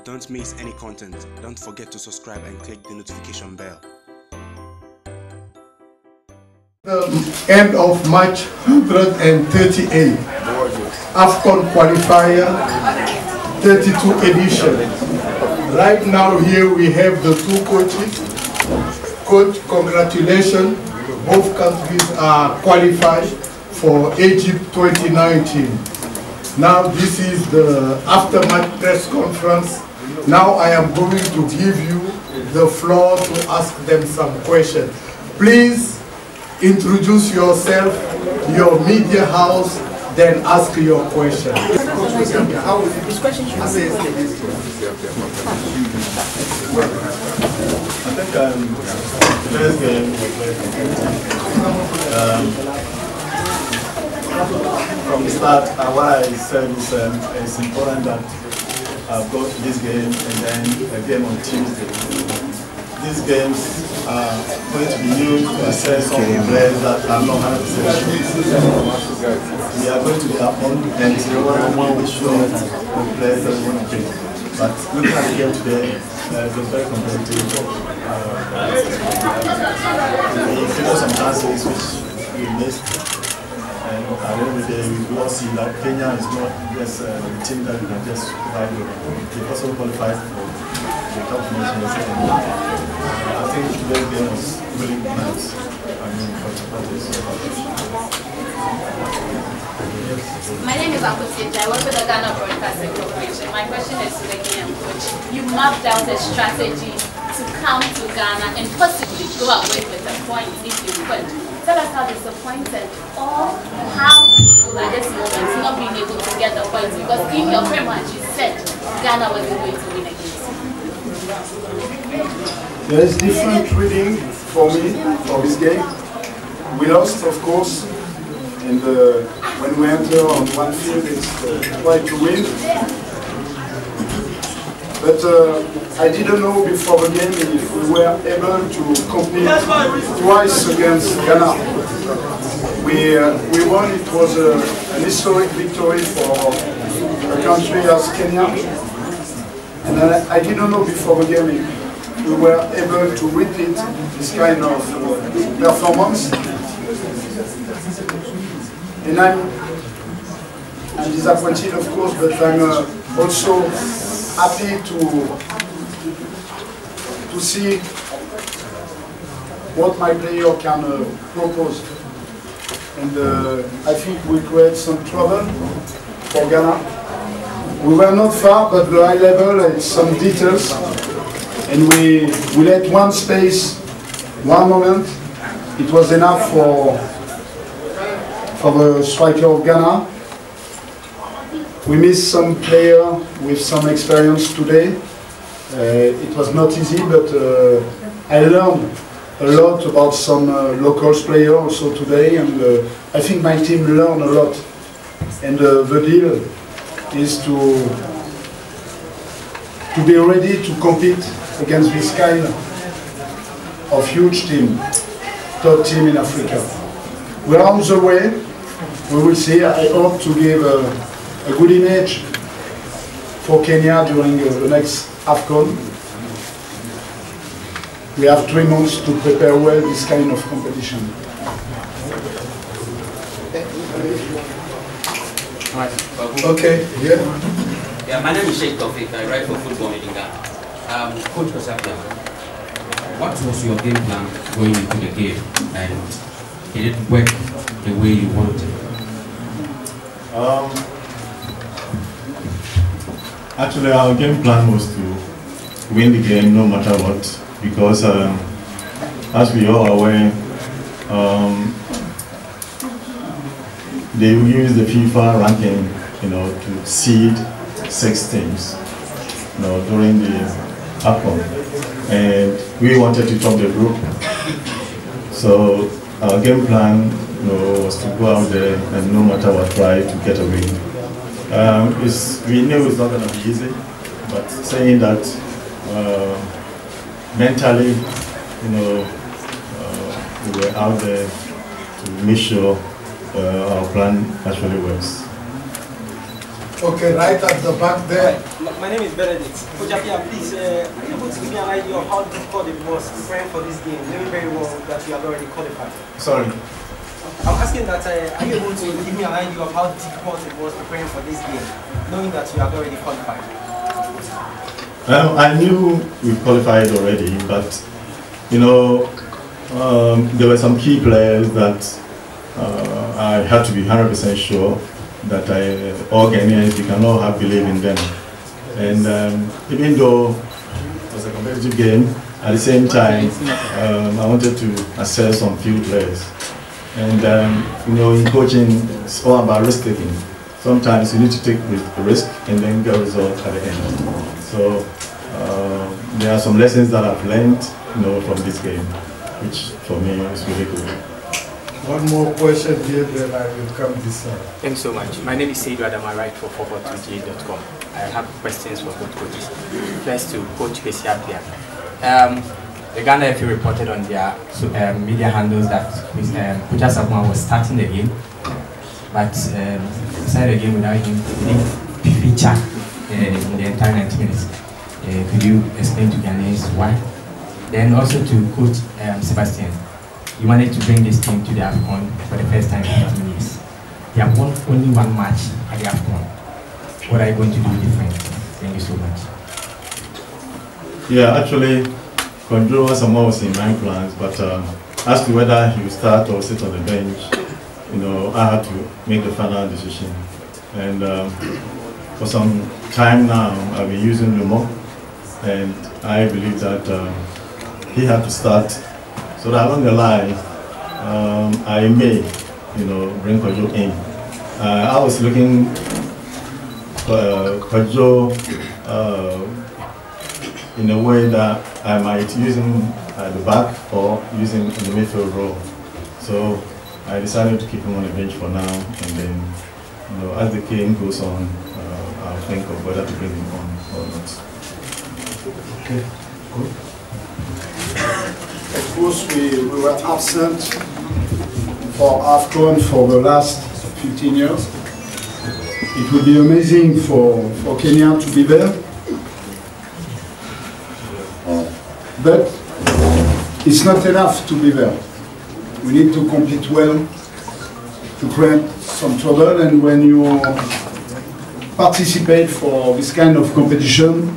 Don't miss any content. Don't forget to subscribe and click the notification bell. End of March 138. AFCON qualifier 32 edition. Right now here we have the two coaches. Coach, congratulations. Both countries are qualified for Egypt 2019. Now this is the after-match press conference. Now I am going to give you the floor to ask them some questions. Please introduce yourself, your media house, then ask your question. This question should I think today's game, from the start, what I said is it's important that I go to this game and then a game on Tuesday. These games are going to be used to assess some players that are not 100% sure. We are going to be up on and we will show the players that we want to pick. But looking at the game today, it was very competitive. We figured some chances which we missed. And at the end of the day, we will see that Kenya is not just a team that we can just survive with. They also qualified for the top nation in the second round. I think today's game was really nice. For this. My name is Kwesi Appiah. I work with the Ghana Broadcasting Corporation. My question is to the Kenyan coach. You mapped out a strategy to come to Ghana and possibly go away with a point if you could. Tell us how disappointed or how at this moment not being able to get the points, because in your pre-match you said Ghana wasn't going to win against you. There is different reading for me for this game. We lost, of course, and when we enter on one field, it's try to win. But I didn't know before the game if we were able to compete twice against Ghana. We won. It was an historic victory for a country as Kenya. And I didn't know before the game if we were able to repeat this kind of performance. And I'm disappointed, of course, but I'm also happy to see what my player can propose. And I think we create some trouble for Ghana. We were not far, but the high level and some details. And we let one space, one moment. It was enough for the striker of Ghana. We missed some player with some experience today. It was not easy, but I learned a lot about some local players also today, and I think my team learned a lot. And the deal is to be ready to compete against this kind of huge team, top team in Africa. We are on the way. We will see. I hope to give a good image for Kenya during the next AFCON. We have 3 months to prepare well this kind of competition. Okay, yeah. Yeah, my name is Sheikh Tofik. I write for Football in Ghana. Coach Kwesi Appiah, what was your game plan going into the game, and did it work the way you wanted? Actually, our game plan was to win the game no matter what, because as we all are aware, they will use the FIFA ranking, to seed 6 teams, during the AFCON, and we wanted to top the group. So our game plan, was to go out there and no matter what, try to get a win. We knew it's not going to be easy, but saying that mentally, we were out there to make sure our plan actually works. Okay, right at the back there. My name is Benedict. Coach Appiah, please, are you able to give me an idea of how difficult it was preparing for this game, knowing very well that you have already qualified? Sorry. I'm asking that, are you able to give me an idea of how difficult it was preparing for this game, knowing that you have already qualified? Well, I knew we qualified already, but, you know, there were some key players that I had to be 100% sure that all Ghanaians, we can all have belief in them. And even though it was a competitive game, at the same time, I wanted to assess some few players. And you know, in coaching, it's all about risk taking. Sometimes you need to take a risk and then get a result at the end. So there are some lessons that I've learned, you know, from this game, which for me is really good. One more question here, then I will come this side. Thanks so much. My name is Seidu Adam. I write for 442ga.com. I have questions for both coaches. First to Coach Kwesi Appiah. The Ghana FA reported on their media handles that Coach Appiah was starting the game, but started the game without him feature in the entire 90 minutes. Could you explain to Ghanaians why? Then also to Coach Sebastian. You wanted to bring this team to the AFCON for the first time in 15 years. They have won only one match at the AFCON. What are you going to do different? Thank you so much. Yeah, actually, Control Samoa was in my plans, but as to whether he will start or sit on the bench, you know, I had to make the final decision. And for some time now, I've been using Lumo, and I believe that he had to start. So that along the line, I may, you know, bring Kojo in. I was looking for Kojo in a way that I might use him at the back or use him in the midfield role. So I decided to keep him on the bench for now, and then, you know, as the game goes on, I'll think of whether to bring him on or not. Okay, good. Of course, we were absent for AFCON for the last 15 years. It would be amazing for Kenya to be there. But it's not enough to be there. We need to compete well to create some trouble, and when you participate for this kind of competition,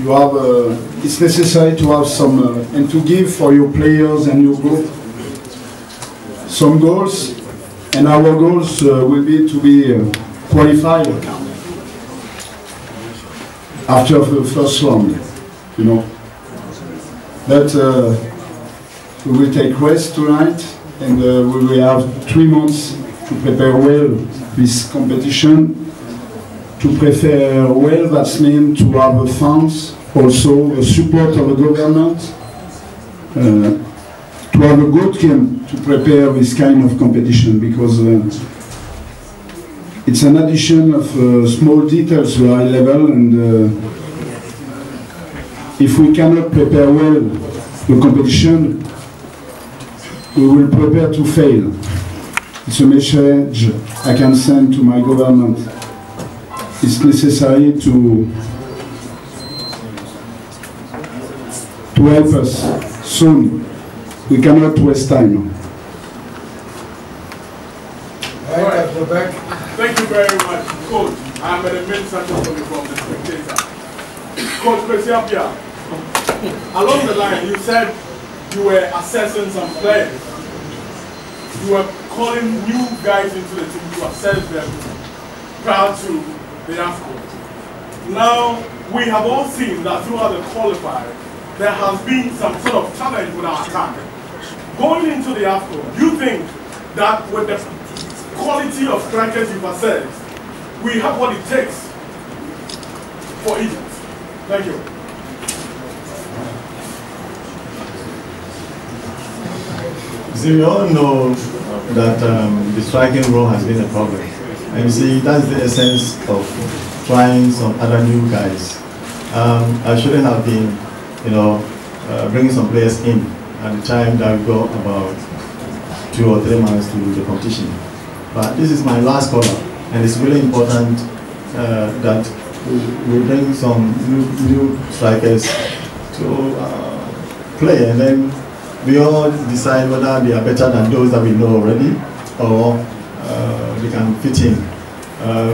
you have it's necessary to have some and to give for your players and your group some goals, and our goals will be to be qualified after the first round, you know. But we will take rest tonight, and we will have 3 months to prepare well this competition. To prepare well, that means to have the funds, also the support of the government, to have a good team to prepare this kind of competition, because it's an addition of small details to high level, and if we cannot prepare well the competition, we will prepare to fail. It's a message I can send to my government. It's necessary to help us soon. We cannot waste time. Right at the back. Thank you very much, Coach. I'm an administrator from the Spectator. Coach Kwesi Appiah, along the line, you said you were assessing some players. You were calling new guys into the team to assess them prior to the AFCON. Now, we have all seen that throughout the qualifier, there has been some sort of challenge with our attack. Going into the AFCON, do you think that with the quality of strikers you've assessed, we have what it takes for Egypt? Thank you. See, we all know that the striking role has been a problem. And you see, that's the essence of trying some other new guys. I shouldn't have been, you know, bringing some players in at the time that we got about 2 or 3 months to the competition. But this is my last call-up. and it's really important that we bring some new strikers to play, and then we all decide whether they are better than those that we know already, or they can fit in.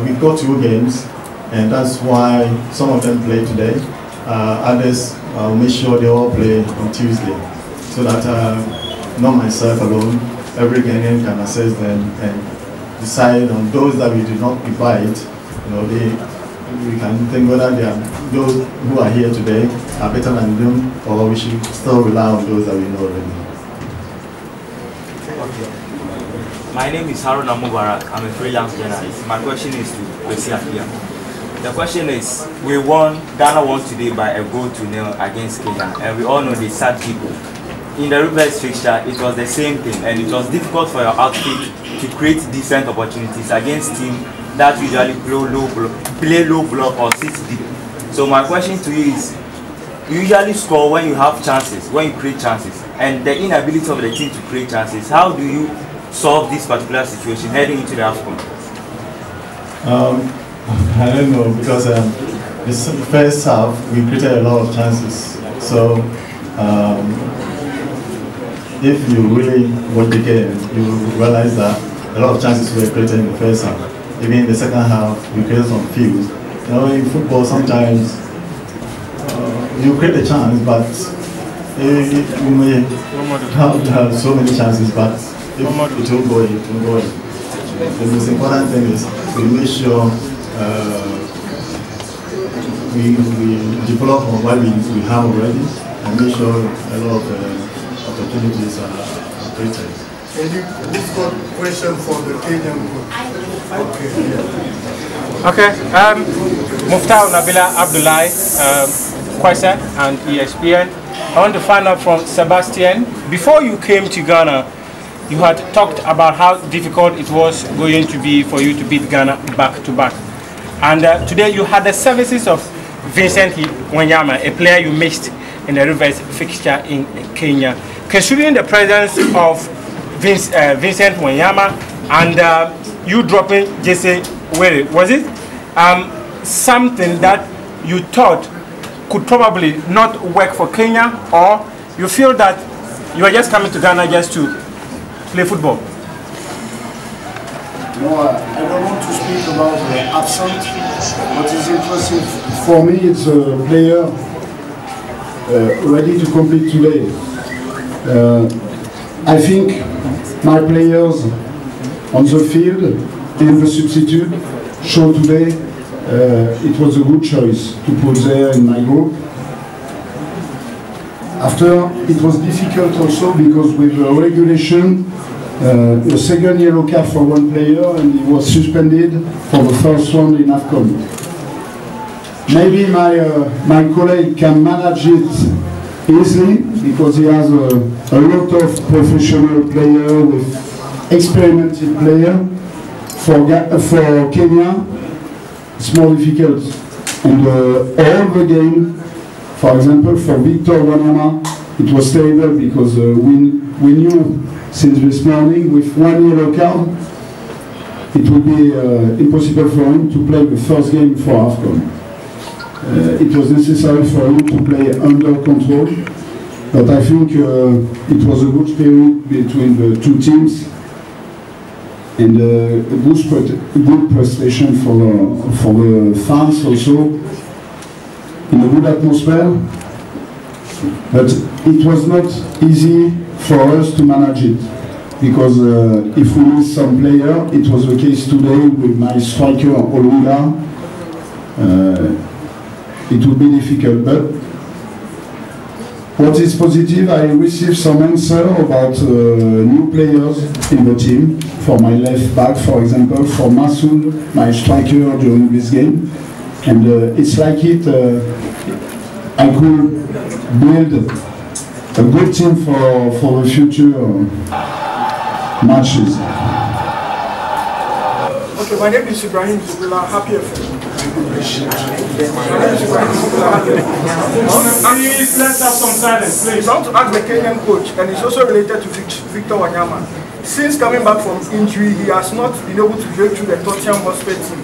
We've got 2 games, and that's why some of them play today. Others, I'll make sure they all play on Tuesday, so that not myself alone, every Ghanaian can assess them and decide on those that we do not invite. We can think whether they are, those who are here today are better than them, or we should still rely on those that we know already. My name is HARAMBEE. I'm a freelance journalist. My question is to Kwesi Appiah. The question is, we won, Ghana won today by 1-0 against Kenya, and we all know the sad people. In the reverse fixture, it was the same thing, and it was difficult for your outfit to create decent opportunities against teams that usually play low block or sit deep. So my question to you is, you usually score when you have chances, when you create chances, and the inability of the team to create chances, how do you solve this particular situation heading into the AFCON? I don't know, because this first half we created a lot of chances. So if you really watch the game, you realize that a lot of chances were created in the first half. Even in the second half, we created some few. In football, sometimes you create a chance, but you may have so many chances, but if it won't go in, it won't go in. The most important thing is we make sure we develop on what we have already, and make sure a lot of opportunities are created. And who's got a question for the Kenyan group? Okay. Muftar Nabila Abdullahi, Kwesi and ESPN. I want to find out from Sebastian. Before you came to Ghana, you had talked about how difficult it was going to be for you to beat Ghana back to back. And today you had the services of Vincent Wanyama, a player you missed in the reverse fixture in Kenya. Considering the presence of Vincent Wanyama and you dropping Jesse Were, was it something that you thought could probably not work for Kenya, or you feel that you are just coming to Ghana just to play football? No, I don't want to speak about the absent. What is interesting for me is a player ready to compete today. I think my players on the field and the substitute show today it was a good choice to put there in my group. After, it was difficult also because with the regulation, a second yellow card for one player, and he was suspended for the first one in AFCON. Maybe my colleague can manage it easily because he has a lot of professional players with experienced player. For Kenya, it's more difficult. And all the game, for example, for Victor Wanyama, it was terrible because we knew since this morning with one yellow card, it would be impossible for him to play the first game for AFCON. It was necessary for him to play under control, but I think it was a good spirit between the two teams and a good prestation for the fans also, in a good atmosphere. But it was not easy for us to manage it, because if we miss some player, it was the case today with my striker Olunga. It would be difficult, but what is positive, I received some answer about new players in the team, for my left back, for example, for Masoud, my striker during this game, and it's like it, I could build a good team for the future matches. Okay, my name is Ibrahim Zubila, happy FM. Please, let's have some silence, please. I want to ask the Kenyan coach, and it's also related to Victor Wanyama. since coming back from injury, he has not been able to break through the Tottenham Hotspur team.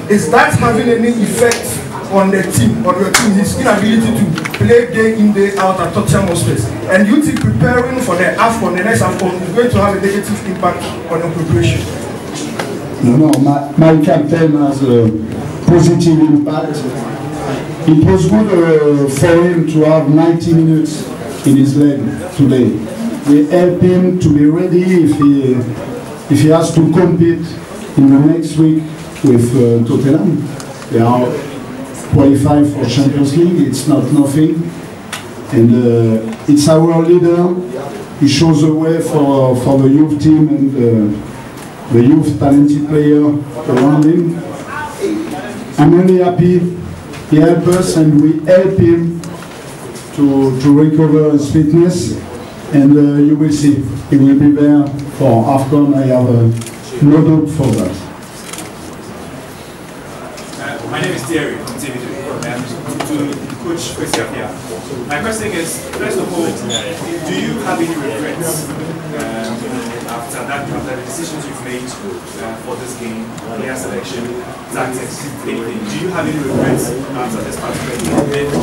Is that having any effect on the team, on your team, his inability to play day in, day out at Tottenham Hotspur? And you think preparing for the AFCON, the next AFCON, is going to have a negative impact on your preparation? No, my captain has a positive impact. It was good for him to have 90 minutes in his leg today. We help him to be ready if he has to compete in the next week with Tottenham. They are qualified for Champions League. It's not nothing, and it's our leader. He shows the way for the youth team and the youth talented player around him. I'm really happy he helped us and we help him to recover his fitness, and you will see he will be there for AFCON. I have no doubt for that. My name is Thierry from TV2. To Coach Kwesi Appiah. My question is, first of all, do you have any regrets after the decisions you've made for this game, player selection, tactics, anything? Do you have any regrets after this particular game?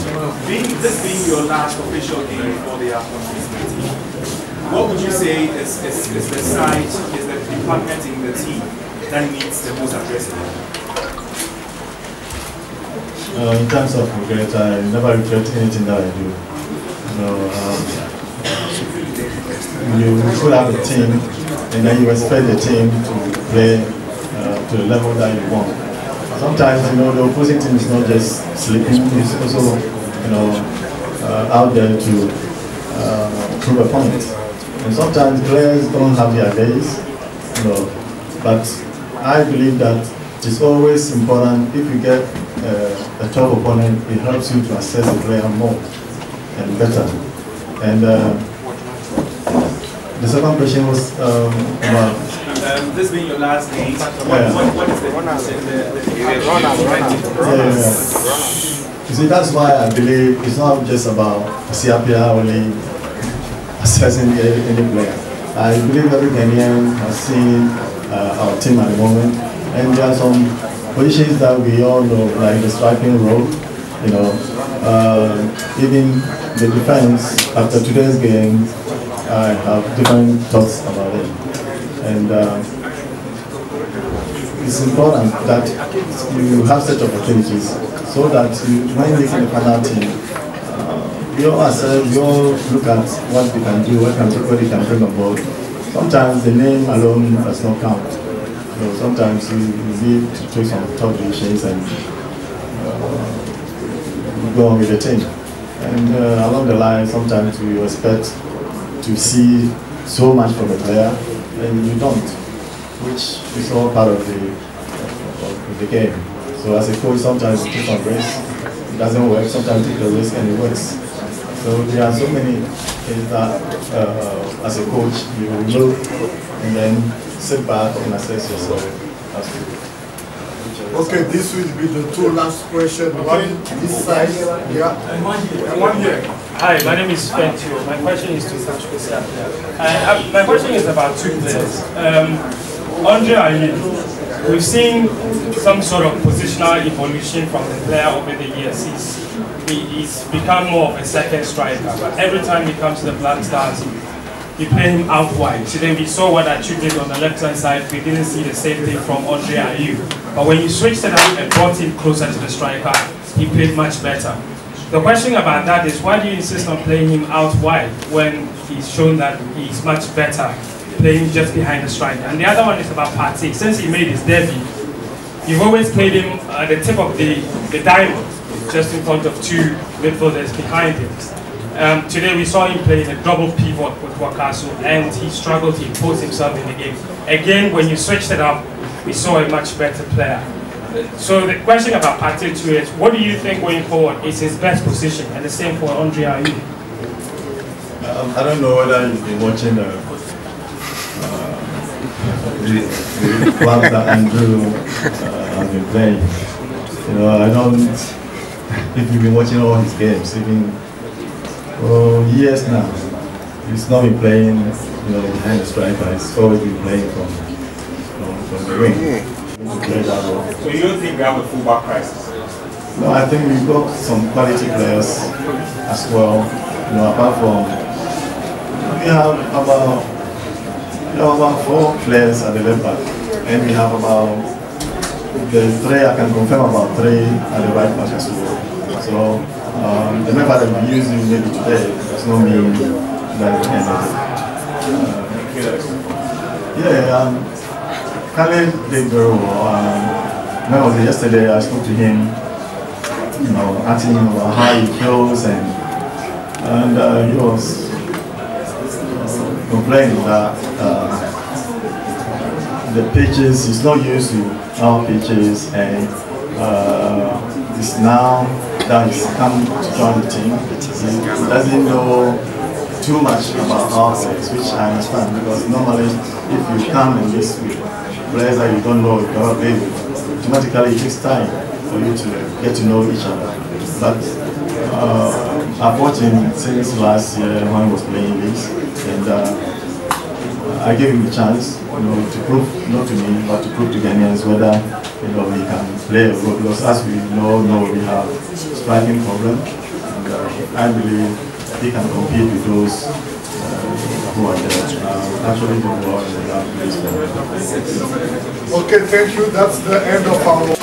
And this being your last official game for the AFCON 2019, what would you say is the side, is the department in the team that needs the most addressing? In terms of regret, I never regret anything that I do. You could have a team, and then you expect the team to play to the level that you want. Sometimes, the opposing team is not just sleeping; it's also, out there to prove a point. And sometimes players don't have their days, But I believe that it's always important if you get a tough opponent, it helps you to assess the player more and better. And the second question was about this being your last game. What is the You see, that's why I believe it's not just about Kwesi Appiah only assessing any player. I believe every Ghanaian has seen our team at the moment, and there are some positions that we all know, like the striking role, even the defense. After today's game, I have different thoughts about it, and it's important that you have such opportunities so that when making the final team, we all look at what we can do, what we can bring on board. Sometimes the name alone does not count. Sometimes you need to take some tough decisions and go on with the team. And along the line, sometimes we expect to see so much from a player, and you don't, which is all part of the game. So as a coach, sometimes you take some risks, it doesn't work. Sometimes you take the risk and it works. So there are so many things that, as a coach, you will look and then sit back and assess yourself. Okay, this will be the two last questions. One this side, yeah, and one here. Hi, my name is Fentio. My question is to Coach Kwesi Appiah. My question is about two players. Andre Ayew, we've seen some sort of positional evolution from the player over the years. He's become more of a second striker, but every time he comes to the Black Stars, you play him out wide. Today we saw what Achu did on the left-hand side. We didn't see the same thing from Andre Ayew. But when you switched it up and brought him closer to the striker, he played much better. The question about that is, why do you insist on playing him out wide when he's shown that he's much better playing just behind the striker? And the other one is about Partey. Since he made his debut, you've always played him at the tip of the diamond, just in front of two midfielders behind him. Today we saw him playing a double pivot with Wakaso, and he struggled to impose himself in the game. Again, when you switched it up, we saw a much better player. So the question about Partey too is, what do you think going forward is his best position? And the same for Andre Ayew. I don't know whether you've been watching the clubs that Andrew has been playing. I don't, if you've been watching all his games, even years now, he's not been playing, behind the striker. He's always been playing from the wing. So you don't think we have a fullback crisis? No, I think we've got some quality players as well. Apart from we have about 4 players at the left back, and we have about I can confirm about 3 at the right back as well. So the member that we use maybe today does not mean that we can. Khaled did very well. When was it yesterday? I spoke to him, asking him about how he feels, and he was complaining that the pitches, he's not used to our pitches, and it's now that he's come to join the team, he doesn't know too much about our players, which I understand, because normally if you come in this with players that you don't know, you cannot play with, automatically it takes time for you to get to know each other. But I've watched him since last year when he was playing this, and I gave him a chance, to prove, not to me, but to prove to Ghanaians whether he can play a role. Because as we know we have striking problem, and I believe he can compete with those who are there. Actually, the world is Okay, thank you. That's the end of our